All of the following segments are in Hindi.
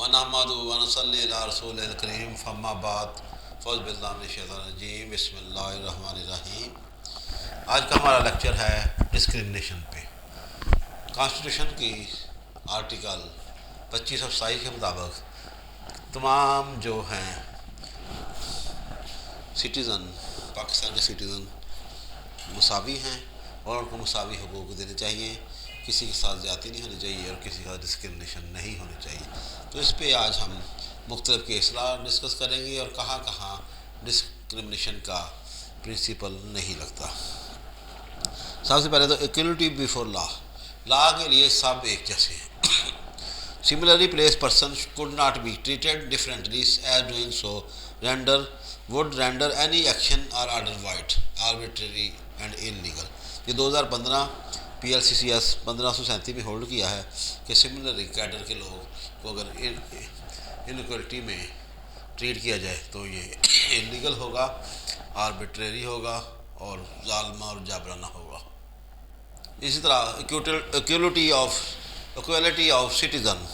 वनहमदु व नसल्ली अला रसूलिल करीम फम्मा बाद फ़ौज़ बिल्लाहि मिनश शैतानिर रजीम बिस्मिल्लाहिर रहमानिर रहीम। आज का हमारा लेक्चर है डिस्क्रिमिनेशन पे। कॉन्स्टिट्यूशन की आर्टिकल 25 और 27 के मुताबिक तमाम जो हैं सिटीज़न, पाकिस्तान के सिटीज़न मुसावी हैं और उनको मुसावी हुकूक देने चाहिए। किसी के साथ ज़्यादती नहीं होनी चाहिए और किसी का डिस्क्रिमिनेशन नहीं होनी चाहिए। तो इस पे आज हम मुख्तलिफ केसला डिस्कस करेंगे और कहाँ कहाँ डिस्क्रिमिनेशन का प्रिंसिपल नहीं लगता। सबसे पहले तो इक्वलिटी बिफोर लॉ, लॉ के लिए सब एक जैसे हैं। Similarly place person could not be treated differently as doing so render would render any action or order void arbitrary and illegal. ये 2015 PLCCS 1537 में होल्ड किया है कि सिमिलर कैडर के लोग को अगर इनइक्वलिटी में ट्रीट किया जाए तो ये इलीगल होगा, आर्बिट्रेरी होगा और जालमा और जाबराना होगा। इसी तरह equality of citizen,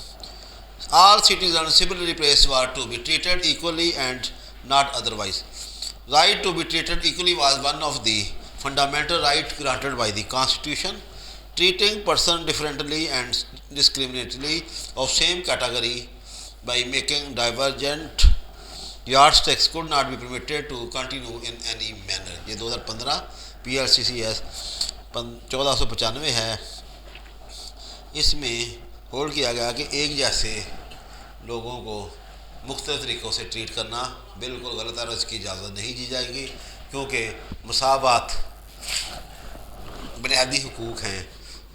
all citizens similarly placed were to be treated equally and not otherwise. Right to be treated equally was one of the fundamental rights granted by the Constitution. Treating person differently and discriminatingly of same category by making divergent yardsticks could not be permitted to continue in any manner. ये 2015 PLCCS 1495 है। इसमें होल्ड किया गया कि एक जैसे लोगों को मुख्तलिफ तरीक़ों से ट्रीट करना बिल्कुल गलत है और इसकी इजाज़त नहीं दी जाएगी, क्योंकि मसावत बुनियादी हुकूक हैं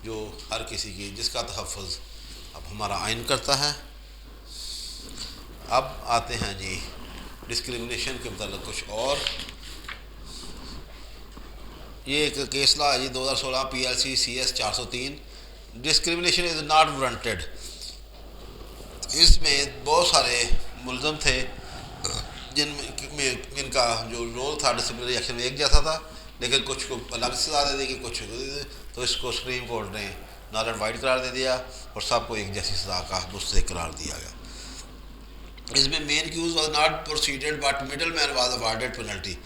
जो हर किसी की, जिसका तहफ़्फ़ुज़ अब हमारा आइन करता है। अब आते हैं जी डिस्क्रिमिनेशन के मतलब कुछ और। ये एक केसला है जी 2016 PLCCS 403, discrimination is not warranted. इसमें बहुत सारे मुलज़म थे जिनका जो रोल था डिसिप्लिनरी एक्शन में एक जैसा था, लेकिन कुछ को अलग सज़ा दे दी, कुछ तो इसको सुप्रीम कोर्ट ने नल एंड वाइड करार दे दिया और सबको एक जैसी सज़ा का मुस्तहिक़ करार दिया गया। इसमें main accused was not proceeded but middle man was awarded penalty.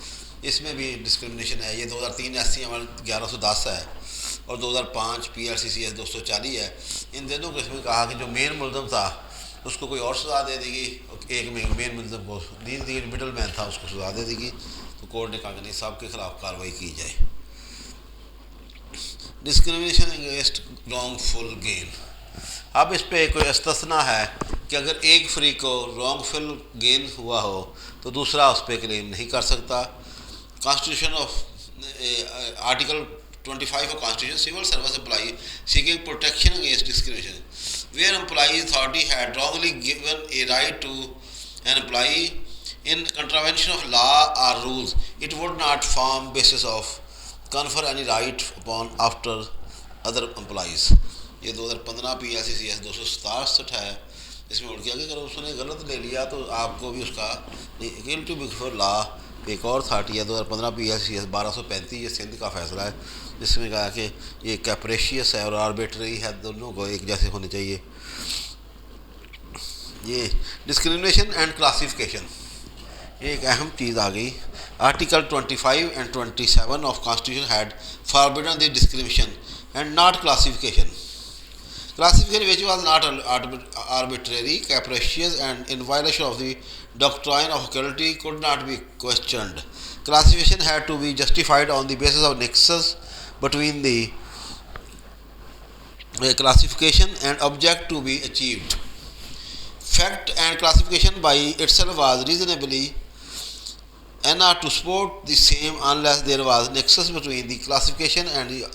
इसमें भी डिस्क्रिमिनेशन है। ये 2003 SC अमल 1110 है और 2005 PLCCS 240 है। इन दोनों को इसमें कहा कि जो मेन मुलज़म था उसको कोई और सज़ा दे देगी, एक मेन मुलज़म को दी दी, मिडल मैन था उसको सज़ा दे देगी। तो कोर्ट ने कहा कि नहीं, सब के ख़िलाफ़ कार्रवाई की जाए। Discrimination against wrongful gain. अब इस पर कोई इस्तिस्ना है कि अगर एक फ्री को रॉन्गफुल गेन हुआ हो तो दूसरा उस पर क्लेम नहीं कर सकता। Constitution of article 25 of Constitution, civil service employee seeking protection against discrimination, where employee authority had wrongly given a right to an employee in contravention of law or rules, it would not form basis of confer any right upon after other employees. ये 2015 PLCCS 267 है। इसमें उठ गया कि अगर उसने गलत ले लिया तो आपको भी उसका इक्वलिटी बिफोर लॉ एक और अथॉरिटी है 2015 PLCCS 1235, ये सिंध का फैसला है, जिसमें कहा कि ये कैप्रेशियस है और आर्बिट्रेरी है, दोनों को एक जैसे होने चाहिए। ये डिस्क्रिमिनेशन एंड क्लासिफिकेशन, ये एक अहम चीज़ आ गई। Article 25 and 27 of Constitution had forbidden the discrimination and not classification. Classification which was not arbitrary, capricious and in violation of the doctrine of equality could not be questioned. Classification had to be justified on the basis of nexus between the classification and object to be achieved. Fact and classification by itself was reasonably enough to support the same unless there was nexus between the classification and the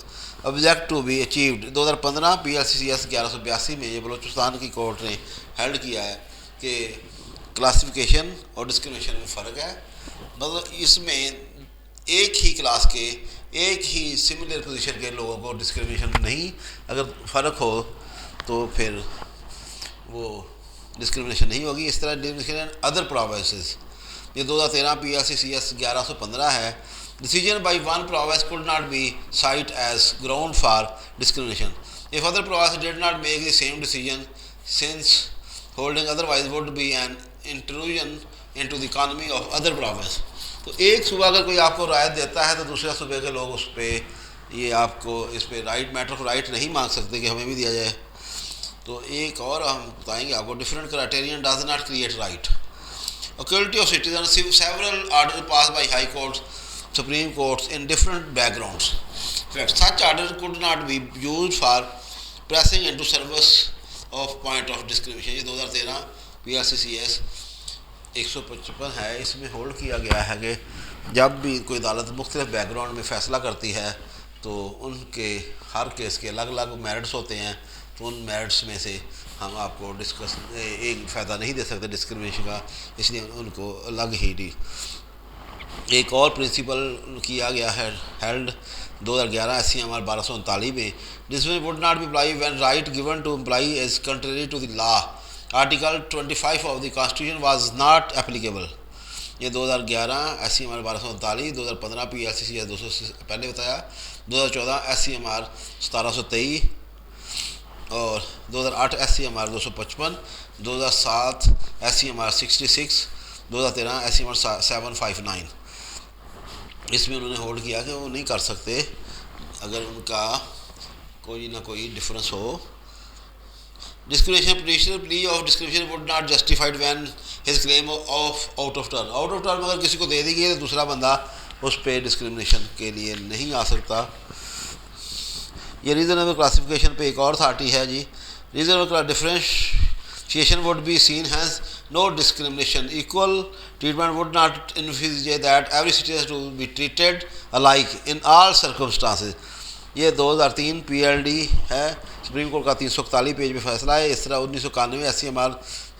object to be achieved. 2015 PLCCS 1182 में ये बलूचिस्तान की कोर्ट ने हेल्ड किया है कि क्लासिफिकेशन और डिस्क्रिमिनेशन में फ़र्क है। मतलब इसमें एक ही क्लास के एक ही सिमिलर पोजीशन के लोगों को डिस्क्रिमिनेशन नहीं, अगर फ़र्क हो तो फिर वो डिस्क्रिमिनेशन नहीं होगी। इस तरह डिस्क्रिमिनेशन अदर प्रोविंसेस, ये 2013 PLCCS 1115 है। Decision by one province could not be cited as ground for discrimination. If other province did not make the same decision, since holding otherwise would be an intrusion into the economy of other province. तो एक सूबा अगर कोई आपको रायत देता है तो दूसरे सूबे के लोग उस पर ये आपको इस पर राइट मैटर ऑफ राइट नहीं मांग सकते कि हमें भी दिया जाए। तो एक और हम बताएंगे आपको, different criterion does not create right. Equality of citizen, several order pass by high courts, supreme courts in different backgrounds, such order could not be used for pressing into service of point of discrimination. ये 2013 PRCCS 155 है। इसमें होल्ड किया गया है कि जब भी कोई अदालत मुख्तलिफ बैकग्राउंड में फ़ैसला करती है तो उनके हर केस के अलग अलग मेरिट्स होते हैं, तो उन मेरिट्स में से हम आपको डिस्कस एक फ़ायदा नहीं दे सकते डिस्क्रिमिनेशन का, इसलिए उनको अलग ही दी। एक और प्रिंसिपल किया गया है हेल्ड 2011 SCMR 1239 में, जिसमें would not be apply when right given to employee is contrary to the law. Article 25 of the constitution was not applicable. ये 2011 SCMR 1239, 2015 PRCCS 200 पहले बताया, 2014 SCMR 1723 और 2008 SCMR 255, 2007 SCMR 66, 2013 SCMR 759। इसमें उन्होंने होल्ड किया कि वो नहीं कर सकते अगर उनका कोई ना कोई डिफरेंस हो। Discrimination petitioner plea of discrimination would not justified when his claim of out of turn. Out of turn अगर किसी को दे दी गई तो दूसरा बंदा उस पर डिस्क्रिमिनेशन के लिए नहीं आ सकता। ये रीजनेबल क्लासिफिकेशन पे एक और अथॉरिटी है जी। Reasonable differentiation would be seen has no discrimination. Equal treatment would not envisage that every citizen to be treated alike in all circumstances. ये 2003 PLD है, सुप्रीम कोर्ट का 341 पेज में फैसला है। इस तरह 1991 SCMR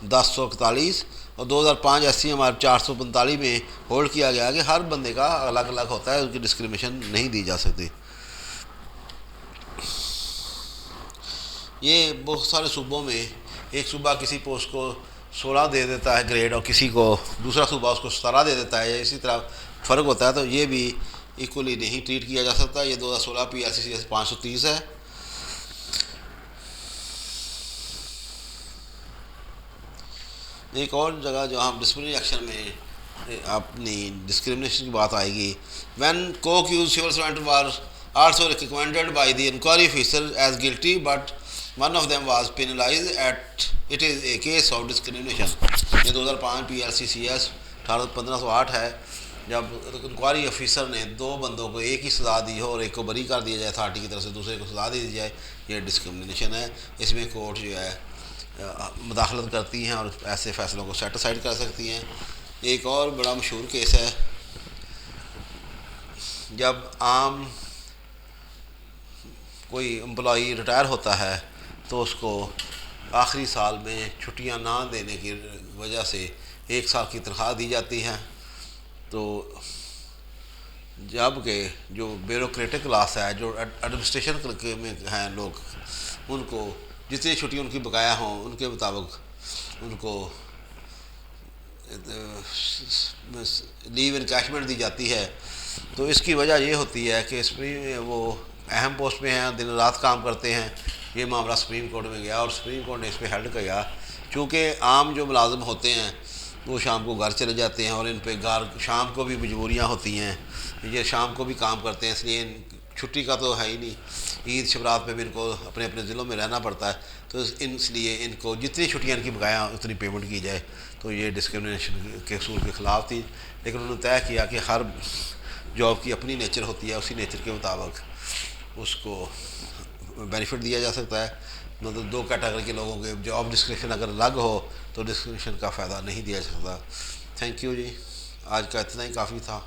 1041 और 2005 SCMR 445 में होल्ड किया गया कि हर बंदे का अलग अलग होता है, उनकी डिस्क्रिमिनेशन नहीं दी जा सकती। ये बहुत सारे सूबों में एक सूबा किसी पोस्ट को 16 दे देता है ग्रेड और किसी को दूसरा सूबा उसको 17 दे देता है, इसी तरह फ़र्क होता है, तो ये भी इक्वली नहीं ट्रीट किया जा सकता। ये 2016 PRCCS 530 है। एक और जगह जो हम डिसिप्लिनरी एक्शन में अपनी डिस्क्रिमिनेशन की बात आएगी, when co-accused civil servant was also recommended by the inquiry officer as guilty but one of them was penalized at it is a case of discrimination। ये 2005 PRCCS 1508 है। जब इंक्वायरी ऑफिसर ने दो बंदों को एक ही सज़ा दी हो और एक को बरी कर दिया जाए अथॉरिटी की तरफ से, दूसरे को सज़ा दे दी जाए, ये डिस्क्रिमिनेशन है। इसमें कोर्ट जो है मुदाखलत करती हैं और ऐसे फ़ैसलों को सेट असाइड कर सकती हैं। एक और बड़ा मशहूर केस है, जब आम कोई एम्प्लॉई रिटायर होता है तो उसको आखिरी साल में छुट्टियां ना देने की वजह से 1 साल की तनख्वाह दी जाती है। तो जब के जो ब्यूरोक्रेटिक क्लास है, जो एडमिनिस्ट्रेशन में हैं लोग, उनको जितनी छुट्टी उनकी बकाया हों उनके मुताबिक उनको लीव इनकैशमेंट दी जाती है। तो इसकी वजह ये होती है कि इसमें वो अहम पोस्ट में हैं, दिन रात काम करते हैं। ये मामला सुप्रीम कोर्ट में गया और सुप्रीम कोर्ट ने इस पर हेल्ड किया, चूँकि आम जो मुलाजिम होते हैं वो शाम को घर चले जाते हैं और इन पे घर शाम को भी मजबूरियाँ होती हैं, ये शाम को भी काम करते हैं, इसलिए छुट्टी का तो है ही नहीं। ईद शबरात पे भी इनको अपने अपने ज़िलों में रहना पड़ता है, तो इसलिए इनको जितनी छुट्टियाँ इनकी बकाया उतनी पेमेंट की जाए। तो ये डिस्क्रिमिनेशन के असूल के ख़िलाफ़ थी, लेकिन उन्होंने तय किया कि हर जॉब की अपनी नेचर होती है, उसी नेचर के मुताबिक उसको बेनिफिट दिया जा सकता है। मतलब 2 कैटेगरी के लोगों के जॉब डिस्क्रिप्शन अगर अलग हो तो डिस्क्रिमिनेशन का फ़ायदा नहीं दिया जा सकता। थैंक यू जी, आज का इतना ही काफ़ी था।